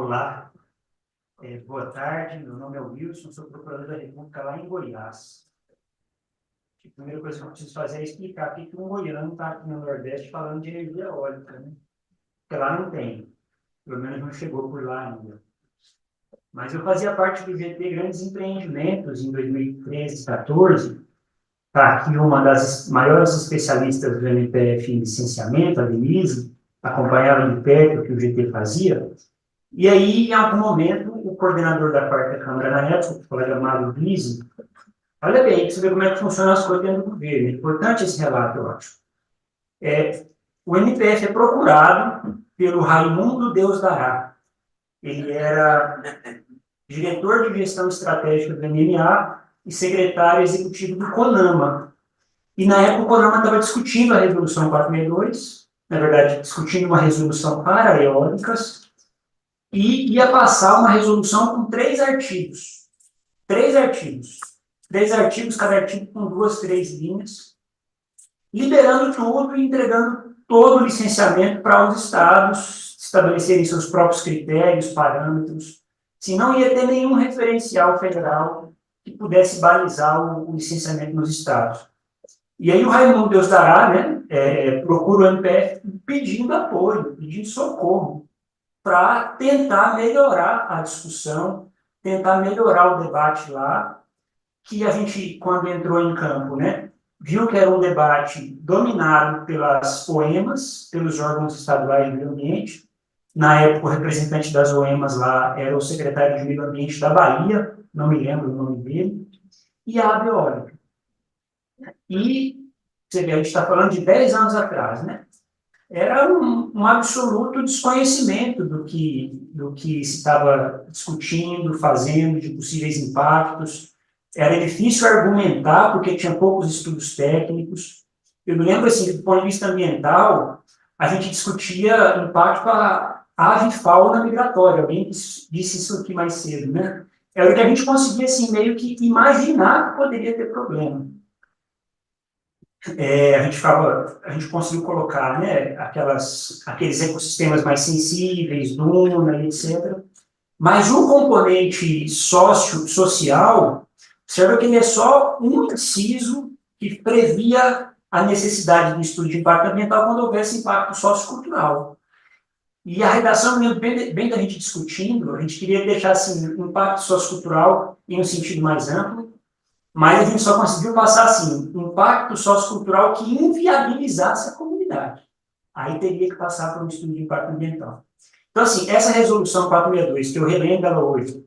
Olá, boa tarde, meu nome é Wilson, sou procurador da República lá em Goiás. A primeira coisa que eu preciso fazer é explicar por que um goiano está aqui no Nordeste falando de energia eólica, né? Porque lá não tem, pelo menos não chegou por lá ainda. Mas eu fazia parte do GT Grandes Empreendimentos em 2013, 2014. Está aqui uma das maiores especialistas do MPF em licenciamento, a Denise, acompanhava de perto o que o GT fazia. E aí, em algum momento, o coordenador da quarta Câmara na época, o colega Mário Blisi, olha bem, para você ver como é que funcionam as coisas dentro do governo. É importante esse relato, eu acho. O MPF é procurado pelo Raimundo Deus Dará. Ele era diretor de gestão estratégica do MMA e secretário executivo do CONAMA. E, na época, o CONAMA estava discutindo a Resolução 462, na verdade, discutindo uma resolução para eólicas, e ia passar uma resolução com 3 artigos. 3 artigos. 3 artigos, cada artigo com 2, 3 linhas, liberando tudo e entregando todo o licenciamento para os estados estabelecerem seus próprios critérios, parâmetros. Se não ia ter nenhum referencial federal que pudesse balizar o licenciamento nos estados. E aí o Raimundo Deus Dará, né, procura o MPF pedindo apoio, pedindo socorro, para tentar melhorar a discussão, tentar melhorar o debate lá, que a gente, quando entrou em campo, né, viu que era um debate dominado pelas OEMAs, pelos órgãos estaduais de meio ambiente. Na época, o representante das OEMAs lá era o secretário de meio ambiente da Bahia, não me lembro o nome dele, e a Abeólica. E, você vê, a gente está falando de 10 anos atrás, né? Era um absoluto desconhecimento do que se estava discutindo, fazendo, de possíveis impactos. Era difícil argumentar, porque tinha poucos estudos técnicos. Eu me lembro, assim, do ponto de vista ambiental, a gente discutia impacto à ave e fauna migratória. Alguém disse isso aqui mais cedo, né? Era o que a gente conseguia, assim, meio que imaginar que poderia ter problema. A gente conseguiu colocar, né, aqueles ecossistemas mais sensíveis, duna, etc. Mas o componente social, observa que ele é só um inciso que previa a necessidade do estudo de impacto ambiental quando houvesse impacto sociocultural. E a redação, bem da gente discutindo, a gente queria deixar assim, o impacto sociocultural em um sentido mais amplo, mas a gente só conseguiu passar, assim, um impacto sociocultural que inviabilizasse a comunidade. Aí teria que passar por um estudo de impacto ambiental. Então, assim, essa resolução 462, que eu relembro ela hoje,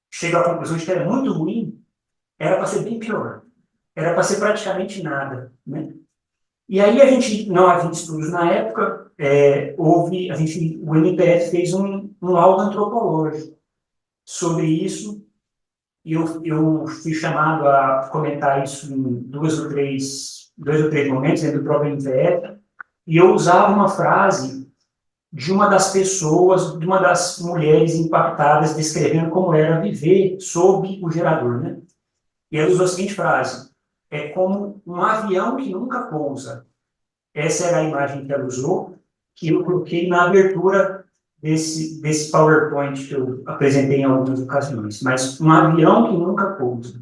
chega à conclusão de que era muito ruim, era para ser bem pior. Era para ser praticamente nada, né? E aí a gente, não havia estudos na época, o MPF fez um laudo antropológico sobre isso. E eu fui chamado a comentar isso em dois ou três momentos dentro do próprio MPF, e eu usava uma frase de uma das pessoas, de uma das mulheres impactadas, descrevendo como era viver sob o gerador, né? E ela usou a seguinte frase: é como um avião que nunca pousa. Essa era a imagem que ela usou, que eu coloquei na abertura desse PowerPoint que eu apresentei em algumas ocasiões. Mas um avião que nunca pousa,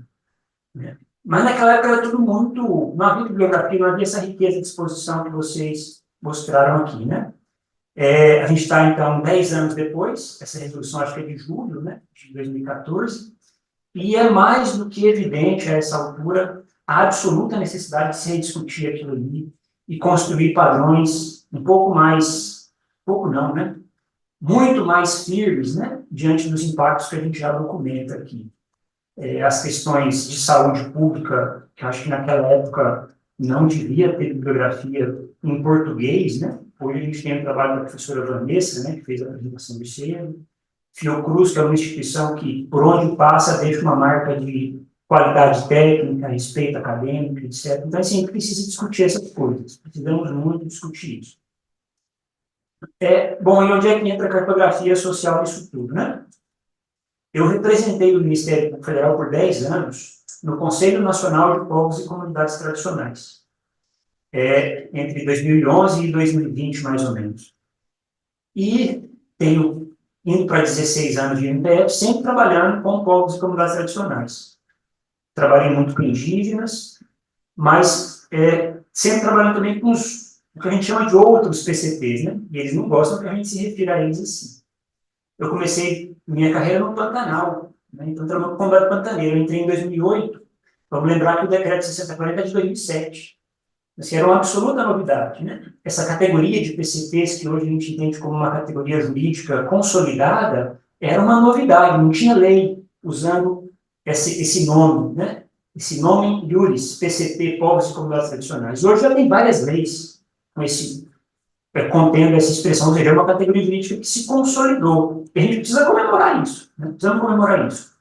né? Mas naquela época era tudo muito... Não havia bibliografia, não havia essa riqueza de exposição que vocês mostraram aqui, né? A gente está, então, 10 anos depois, essa resolução acho que é de julho, né, de 2014, e é mais do que evidente a essa altura a absoluta necessidade de se rediscutir aquilo ali e construir padrões um pouco mais, pouco não, né, muito mais firmes, né, diante dos impactos que a gente já documenta aqui. As questões de saúde pública, que eu acho que naquela época não devia ter bibliografia em português, né? Hoje a gente tem o trabalho da professora Vanessa, né, que fez a apresentação do cedo. Fiocruz, que é uma instituição que, por onde passa, deixa uma marca de qualidade técnica, respeito acadêmico, etc. Então, assim, a gente precisa discutir essas coisas. Precisamos muito discutir isso. Bom, e onde é que entra a cartografia social disso tudo, né? Eu representei o Ministério Público Federal por 10 anos no Conselho Nacional de Povos e Comunidades Tradicionais, entre 2011 e 2020, mais ou menos. E tenho indo para 16 anos de MPF, sempre trabalhando com povos e comunidades tradicionais. Trabalhei muito com indígenas, mas sempre trabalhando também com o que a gente chama de outros PCTs, né? E eles não gostam que a gente se refira a eles assim. Eu comecei minha carreira no Pantanal, né? Então trabalhando com combate pantaneiro. Eu entrei em 2008. Vamos lembrar que o decreto 6040 é de 2007. Assim, era uma absoluta novidade, né? Essa categoria de PCTs, que hoje a gente entende como uma categoria jurídica consolidada, era uma novidade, não tinha lei usando esse nome, né? Esse nome iuris, PCT, Povos e Comunidades Tradicionais. Hoje já tem várias leis com contendo essa expressão, ou seja, é uma categoria jurídica que se consolidou. E a gente precisa comemorar isso, né? Precisamos comemorar isso.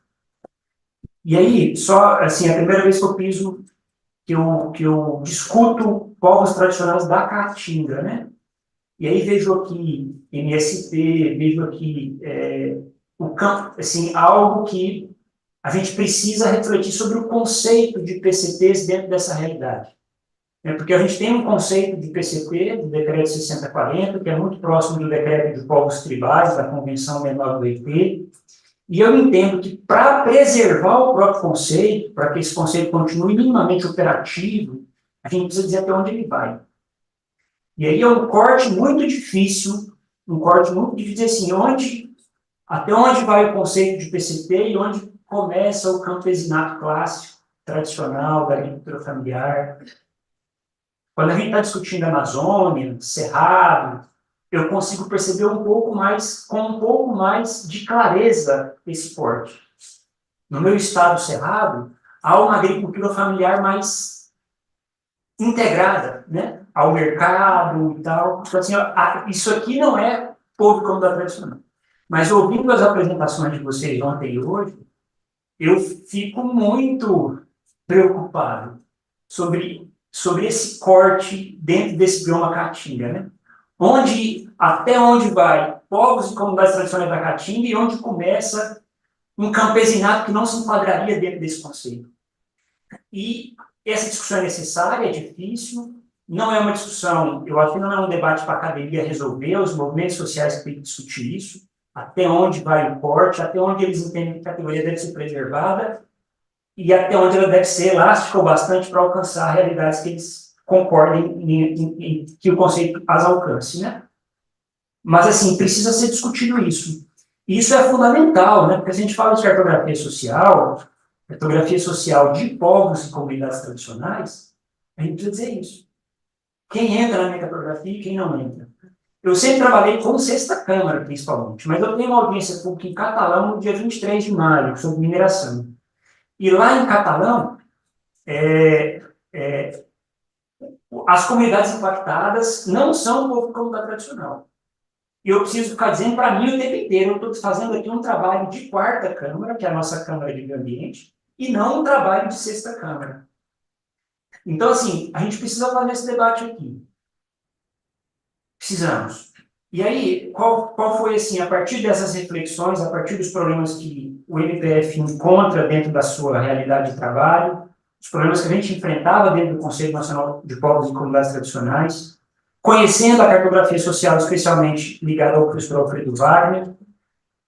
E aí, só, assim, a primeira vez que eu piso que eu discuto povos tradicionais da Caatinga, né? E aí vejo aqui MST, vejo aqui o campo, assim, algo que a gente precisa refletir sobre o conceito de PCTs dentro dessa realidade. Porque a gente tem um conceito de PCT, do Decreto 6040, que é muito próximo do Decreto de Povos Tribais, da Convenção Menor do IP, e eu entendo que, para preservar o próprio conceito, para que esse conceito continue minimamente operativo, a gente precisa dizer até onde ele vai. E aí é um corte muito difícil, assim, até onde vai o conceito de PCT e onde começa o campesinato clássico, tradicional, da agricultura familiar. Quando a gente está discutindo Amazônia, Cerrado, eu consigo perceber com um pouco mais de clareza esse corte. No meu estado Cerrado, há uma agricultura familiar mais integrada, né, ao mercado e tal. Então, assim, isso aqui não é povo como da tradicional. Mas ouvindo as apresentações de vocês ontem e hoje, eu fico muito preocupado sobre esse corte dentro desse bioma caatinga, né? Até onde vai povos e comunidades tradicionais da caatinga e onde começa um campesinato que não se enquadraria dentro desse conceito. E essa discussão é necessária, é difícil, não é uma discussão, eu acho que não é um debate para a academia resolver, os movimentos sociais têm que discutir isso, até onde vai o corte, até onde eles entendem que a categoria deve ser preservada e até onde ela deve ser elástica o bastante para alcançar realidades que eles concordem em que o conceito as alcance, né? Mas, assim, precisa ser discutido isso. E isso é fundamental, né? Porque se a gente fala de cartografia social de povos e comunidades tradicionais, a gente precisa dizer isso. Quem entra na minha cartografia e quem não entra. Eu sempre trabalhei com Sexta Câmara, principalmente, mas eu tenho uma audiência pública em Catalão no dia 23 de maio, sobre mineração. E lá em Catalão, as comunidades impactadas não são o povo comunidade tradicional. E eu preciso ficar dizendo para mim o tempo inteiro, eu estou fazendo aqui um trabalho de quarta Câmara, que é a nossa Câmara de Meio Ambiente, e não um trabalho de Sexta Câmara. Então, assim, a gente precisa fazer esse debate aqui. Precisamos. E aí, qual foi, assim, a partir dessas reflexões, a partir dos problemas que o MPF encontra dentro da sua realidade de trabalho, os problemas que a gente enfrentava dentro do Conselho Nacional de Povos e Comunidades Tradicionais, conhecendo a cartografia social, especialmente ligada ao professor Alfredo Wagner, o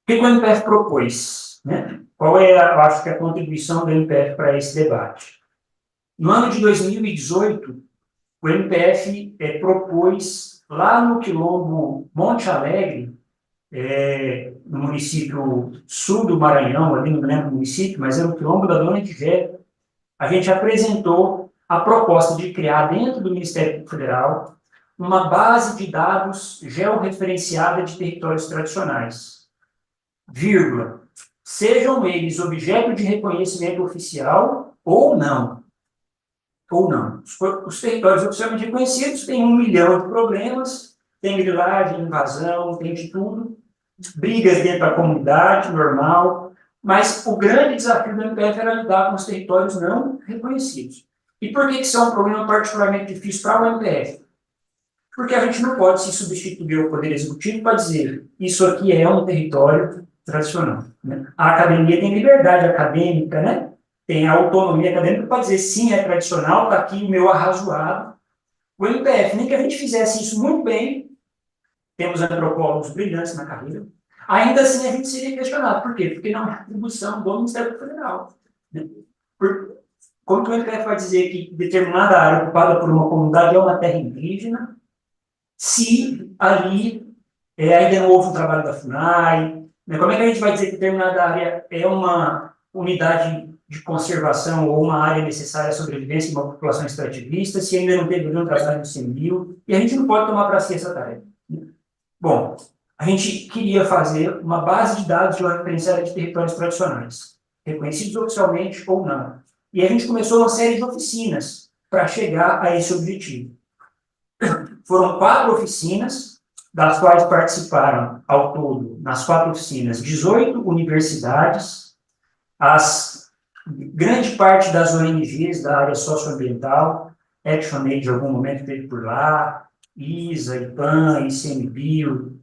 que o MPF propôs? Né? Qual é, eu acho que, a contribuição do MPF para esse debate? No ano de 2018, o MPF propôs, lá no quilombo Monte Alegre, no município sul do Maranhão, ali não lembro do município, mas era o quilombo da Dona Edivete, a gente apresentou a proposta de criar, dentro do Ministério Público Federal, uma base de dados georreferenciada de territórios tradicionais, vírgula, sejam eles objeto de reconhecimento oficial ou não. Os territórios oficialmente reconhecidos têm 1 milhão de problemas, tem grilagem, invasão, tem de tudo, brigas dentro da comunidade, normal, mas o grande desafio do MPF era lidar com os territórios não reconhecidos. E por que isso é um problema particularmente difícil para o MPF? Porque a gente não pode se substituir ao Poder Executivo para dizer isso aqui é um território tradicional. Né? A academia tem liberdade acadêmica, né? Tem autonomia acadêmica para dizer sim, é tradicional, está aqui o meu arrazoado. O MPF, nem que a gente fizesse isso muito bem, temos antropólogos brilhantes na carreira, Ainda assim, a gente seria questionado. Por quê? Porque não é atribuição do Ministério Federal. Né? Como que o MPF vai dizer que determinada área ocupada por uma comunidade é uma terra indígena, se ali ainda não houve um trabalho da FUNAI? Né? Como é que a gente vai dizer que determinada área é uma unidade de conservação ou uma área necessária à sobrevivência de uma população extrativista, se ainda não teve nenhum trabalho do CNBio? E a gente não pode tomar para si essa tarefa. Bom, a gente queria fazer uma base de dados de uma referenciária de territórios tradicionais, reconhecidos oficialmente ou não. E a gente começou uma série de oficinas para chegar a esse objetivo. Foram 4 oficinas, das quais participaram, ao todo, nas 4 oficinas, 18 universidades, grande parte das ONGs da área socioambiental, ActionAid, em algum momento, esteve por lá, ISA, IPAM, ICMBio,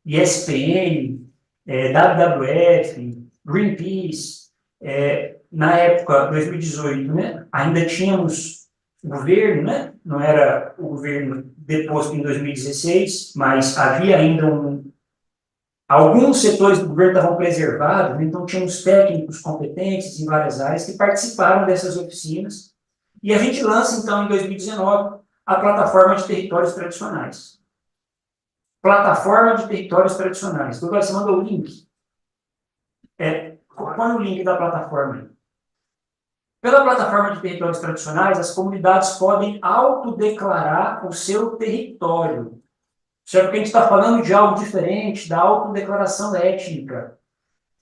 ISPN, WWF, Greenpeace. Na época, 2018, né, ainda tínhamos o governo, né, não era o governo deposto em 2016, mas havia ainda alguns setores do governo estavam preservados, né, então tínhamos técnicos competentes em várias áreas que participaram dessas oficinas, e a gente lança, então, em 2019, a Plataforma de Territórios Tradicionais. Plataforma de Territórios Tradicionais. Então, agora você manda o link. Põe o link da plataforma aí. Pela Plataforma de Territórios Tradicionais, as comunidades podem autodeclarar o seu território. Certo? Porque a gente está falando de algo diferente da autodeclaração étnica,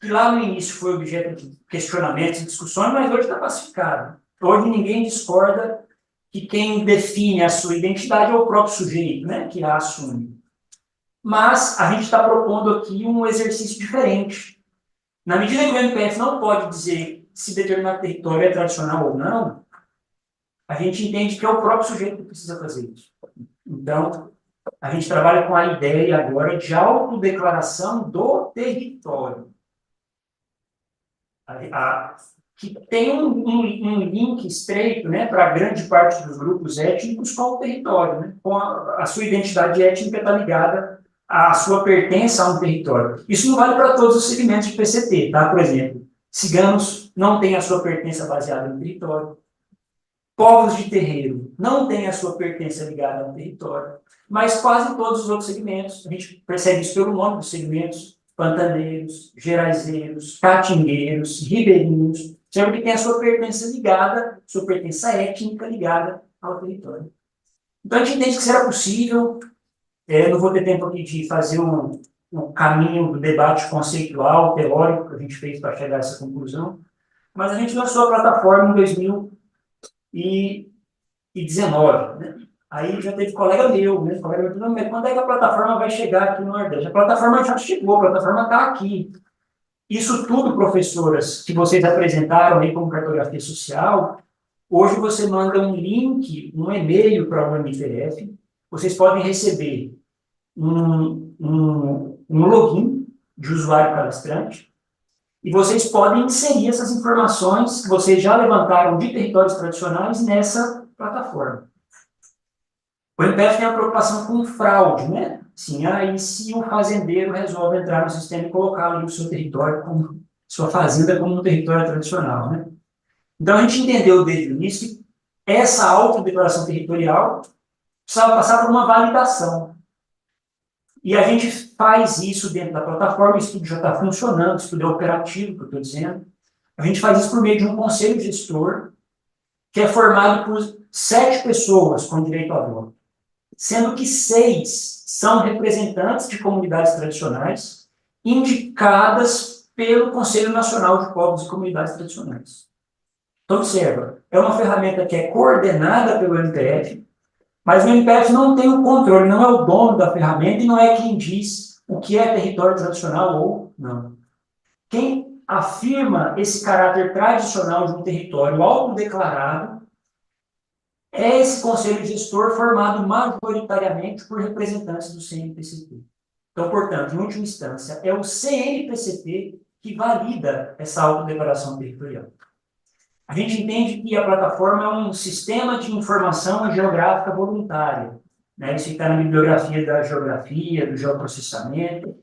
que lá no início foi objeto de questionamentos e discussões, mas hoje está pacificado. Hoje ninguém discorda que quem define a sua identidade é o próprio sujeito, né, que a assume. Mas a gente está propondo aqui um exercício diferente. Na medida que o MPF não pode dizer se determinado território é tradicional ou não, a gente entende que é o próprio sujeito que precisa fazer isso. Então, a gente trabalha com a ideia agora de autodeclaração do território. Que tem um link estreito, né, para grande parte dos grupos étnicos com o território. Né, com a sua identidade étnica está ligada à sua pertença a um território. Isso não vale para todos os segmentos de PCT. Tá? Por exemplo, ciganos não têm a sua pertença baseada no território. Povos de terreiro não têm a sua pertença ligada ao território. Mas quase todos os outros segmentos, a gente percebe isso pelo nome dos segmentos: pantaneiros, geraizeiros, caatingueiros, ribeirinhos, sempre que tem a sua pertença ligada, sua pertença étnica ligada ao território. Então a gente entende que será possível, não vou ter tempo aqui de fazer um caminho do debate conceitual, teórico, que a gente fez para chegar a essa conclusão, mas a gente lançou a plataforma em 2019, né? Aí já teve colega meu, né? Colega meu, não, mas quando é que a plataforma vai chegar aqui no Nordeste? A plataforma já chegou, a plataforma está aqui. Isso tudo, professoras, que vocês apresentaram aí como cartografia social, hoje você manda um link, um e-mail para o MPF, vocês podem receber um login de usuário cadastrante, e vocês podem inserir essas informações que vocês já levantaram de territórios tradicionais nessa plataforma. O MPF tem a preocupação com fraude, né? Sim, aí se o fazendeiro resolve entrar no sistema e colocar ali o seu território, sua fazenda como um território tradicional, né? Então a gente entendeu desde o início que essa autodeclaração territorial precisava passar por uma validação. E a gente faz isso dentro da plataforma, isso tudo já está funcionando, isso tudo é operativo, que eu estou dizendo. A gente faz isso por meio de um conselho gestor, que é formado por 7 pessoas com direito a voto, sendo que 6 são representantes de comunidades tradicionais, indicadas pelo Conselho Nacional de Povos e Comunidades Tradicionais. Então, observa, é uma ferramenta que é coordenada pelo MPF, mas o MPF não tem o controle, não é o dono da ferramenta e não é quem diz o que é território tradicional ou não. Quem afirma esse caráter tradicional de um território autodeclarado é esse conselho gestor formado majoritariamente por representantes do CNPCT. Então, portanto, em última instância, é o CNPCT que valida essa autodeclaração territorial. A gente entende que a plataforma é um sistema de informação geográfica voluntária, né? Isso está na bibliografia da geografia, do geoprocessamento,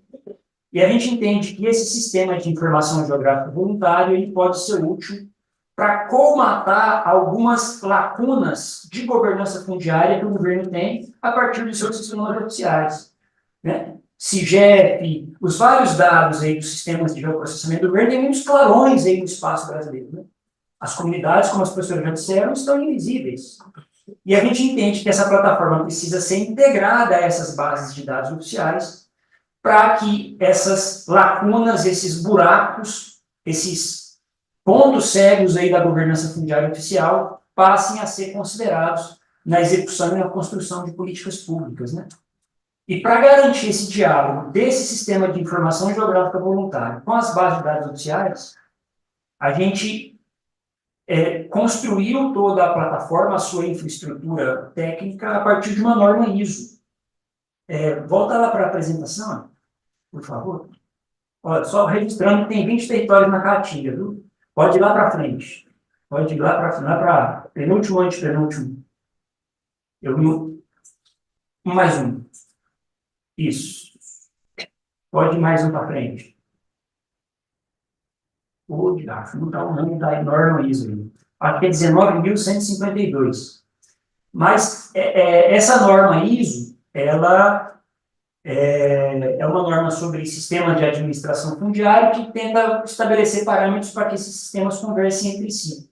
E a gente entende que esse sistema de informação geográfica voluntário ele pode ser útil para colmatar algumas lacunas de governança fundiária que o governo tem a partir dos seus sistemas oficiais, né? CIGEP, os vários dados aí dos sistemas de geoprocessamento do governo, tem muitos clarões aí no espaço brasileiro, né? As comunidades, como as pessoas já disseram, estão invisíveis. E a gente entende que essa plataforma precisa ser integrada a essas bases de dados oficiais para que essas lacunas, esses buracos, esses pontos cegos aí da governança fundiária oficial passem a ser considerados na execução e na construção de políticas públicas, né? E para garantir esse diálogo desse sistema de informação geográfica voluntária com as bases de dados oficiais, a gente construiu toda a plataforma, a sua infraestrutura técnica, a partir de uma norma ISO. Volta lá para a apresentação, por favor. Olha, só registrando que tem 20 territórios na Caatinga, viu? Pode ir lá para frente. Pode ir lá para penúltimo, antepenúltimo. Mais um. Isso. Pode ir mais um para frente. Não está o nome da norma ISO. Acho que é 19.152. Mas essa norma ISO, ela é uma norma sobre sistema de administração fundiária que tenta estabelecer parâmetros para que esses sistemas conversem entre si.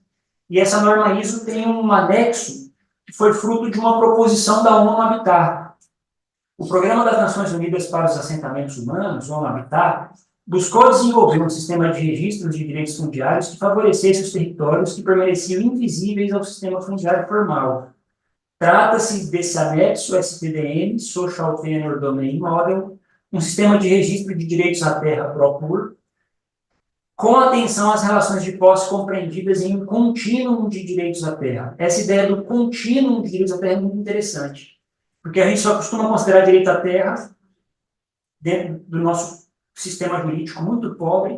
E essa norma ISO tem um anexo que foi fruto de uma proposição da ONU Habitat. O Programa das Nações Unidas para os Assentamentos Humanos, ONU Habitat, buscou desenvolver um sistema de registros de direitos fundiários que favorecesse os territórios que permaneciam invisíveis ao sistema fundiário formal. Trata-se desse anexo STDM, Social Tenure Domain Model, um sistema de registro de direitos à terra PROPUR, com atenção às relações de posse compreendidas em um contínuo de direitos à terra. Essa ideia do contínuo de direitos à terra é muito interessante, porque a gente só costuma considerar direito à terra, dentro do nosso sistema jurídico muito pobre,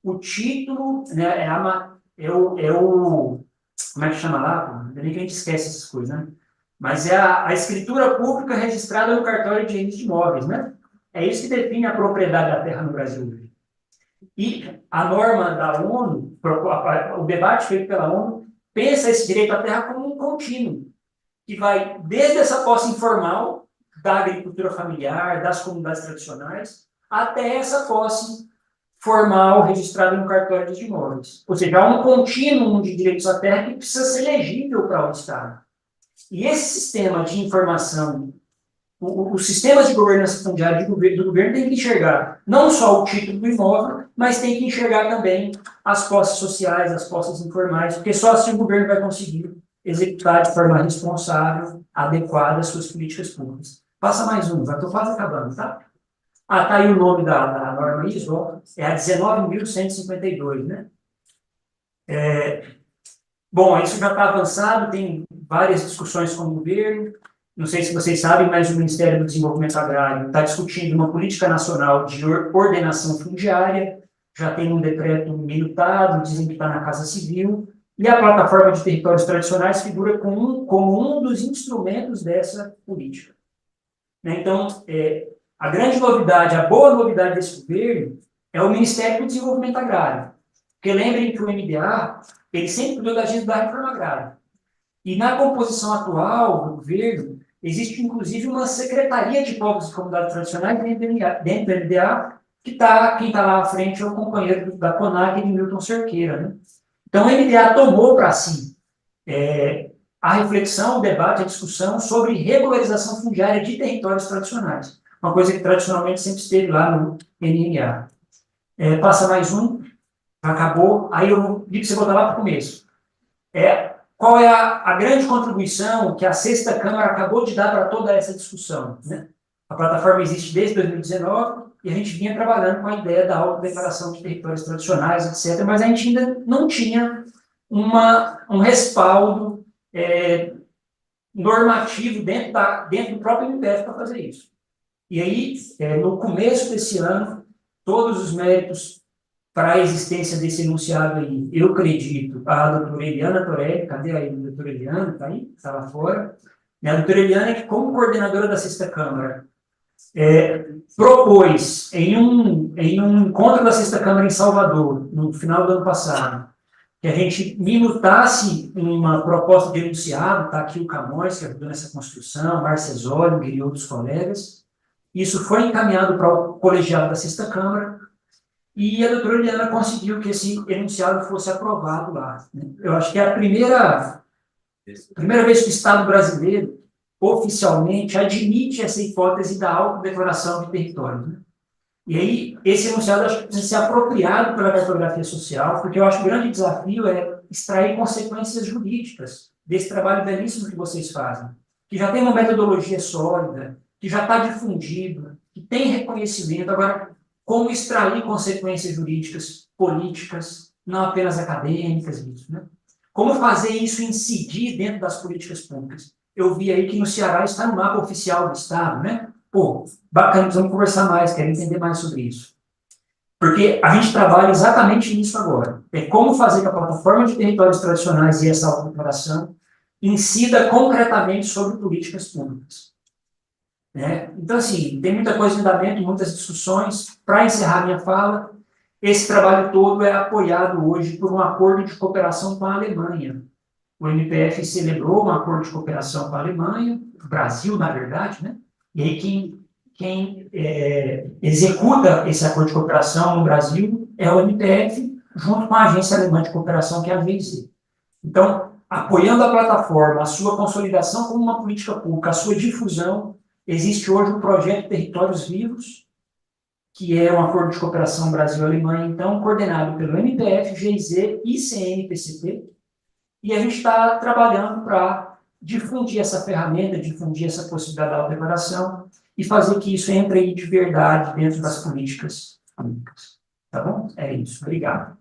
o título, né, como é que chama lá? Ainda bem que a gente esquece essas coisas, né? Mas é a escritura pública registrada no cartório de registro de imóveis, né? É isso que define a propriedade da terra no Brasil. E a norma da ONU, o debate feito pela ONU, pensa esse direito à terra como um contínuo, que vai desde essa posse informal da agricultura familiar, das comunidades tradicionais, até essa posse formal registrada no cartório de imóveis. Ou seja, há um contínuo de direitos à terra que precisa ser legível para o Estado. E esse sistema de informação, os sistemas de governança fundiária do governo tem que enxergar não só o título do imóvel, mas tem que enxergar também as posses sociais, as posses informais, porque só assim o governo vai conseguir executar de forma responsável, adequada as suas políticas públicas. Passa mais um, já estou quase acabando, tá? Tá aí o nome da norma ISO, ó, é a 19.152, né? Bom, isso já está avançado, tem várias discussões com o governo. Não sei se vocês sabem, mas o Ministério do Desenvolvimento Agrário está discutindo uma política nacional de ordenação fundiária, já tem um decreto minutado, dizem que está na Casa Civil, e a plataforma de territórios tradicionais figura como um dos instrumentos dessa política. Então, a grande novidade, a boa novidade desse governo é o Ministério do Desenvolvimento Agrário. Porque lembrem que o MDA, ele sempre cuidou da agenda da reforma agrária. E na composição atual do governo, existe inclusive uma secretaria de povos e comunidades tradicionais dentro do MDA, que quem está lá à frente é o companheiro da CONAC, Milton Cerqueira, né? Então, o MDA tomou para si a reflexão, o debate, a discussão sobre regularização fundiária de territórios tradicionais. Uma coisa que tradicionalmente sempre esteve lá no NNA. Passa mais um, acabou. Aí eu vou pedir para você voltar lá para o começo. Qual é a grande contribuição que a Sexta Câmara acabou de dar para toda essa discussão, né? A plataforma existe desde 2019 e a gente vinha trabalhando com a ideia da autodeclaração de territórios tradicionais, etc., mas a gente ainda não tinha um respaldo normativo dentro do próprio MPF para fazer isso. E aí, no começo desse ano, todos os méritos para a existência desse enunciado aí, eu acredito, a doutora Eliana Torelli, cadê a doutora Eliana? Está aí? Está lá fora. A doutora Eliana, que como coordenadora da Sexta Câmara, propôs em um encontro da Sexta Câmara em Salvador, no final do ano passado, que a gente minutasse uma proposta de enunciado, está aqui o Camões, que ajudou nessa construção, Márcia Zólinger e outros colegas. Isso foi encaminhado para o colegiado da Sexta Câmara, e a doutora Eliana conseguiu que esse enunciado fosse aprovado lá. Eu acho que é a primeira vez que o Estado brasileiro oficialmente admite essa hipótese da autodeclaração de território. Né? E aí, esse enunciado acho que precisa ser apropriado pela cartografia social, porque eu acho que o grande desafio é extrair consequências jurídicas desse trabalho belíssimo que vocês fazem, que já tem uma metodologia sólida, que já está difundido, que tem reconhecimento. Agora, como extrair consequências jurídicas, políticas, não apenas acadêmicas, isso, né? Como fazer isso incidir dentro das políticas públicas? Eu vi aí que no Ceará está no mapa oficial do Estado, né? Pô, bacana, vamos conversar mais, quero entender mais sobre isso. Porque a gente trabalha exatamente nisso agora. É como fazer que a plataforma de territórios tradicionais e essa autodeclaração incida concretamente sobre políticas públicas. Né? Então, assim, tem muita coisa em andamento, muitas discussões. Para encerrar minha fala, esse trabalho todo é apoiado hoje por um acordo de cooperação com a Alemanha. O MPF celebrou um acordo de cooperação com a Alemanha, o Brasil, na verdade, né? E aí quem executa esse acordo de cooperação no Brasil é o MPF, junto com a agência alemã de cooperação, que é a GIZ. Então, apoiando a plataforma, a sua consolidação como uma política pública, a sua difusão, existe hoje um projeto Territórios Vivos, que é um acordo de cooperação Brasil-Alemanha, então, coordenado pelo MPF, GIZ e CNPCP, e a gente está trabalhando para difundir essa ferramenta, difundir essa possibilidade da autodeclaração e fazer que isso entre aí de verdade dentro das políticas públicas. Tá bom? É isso. Obrigado.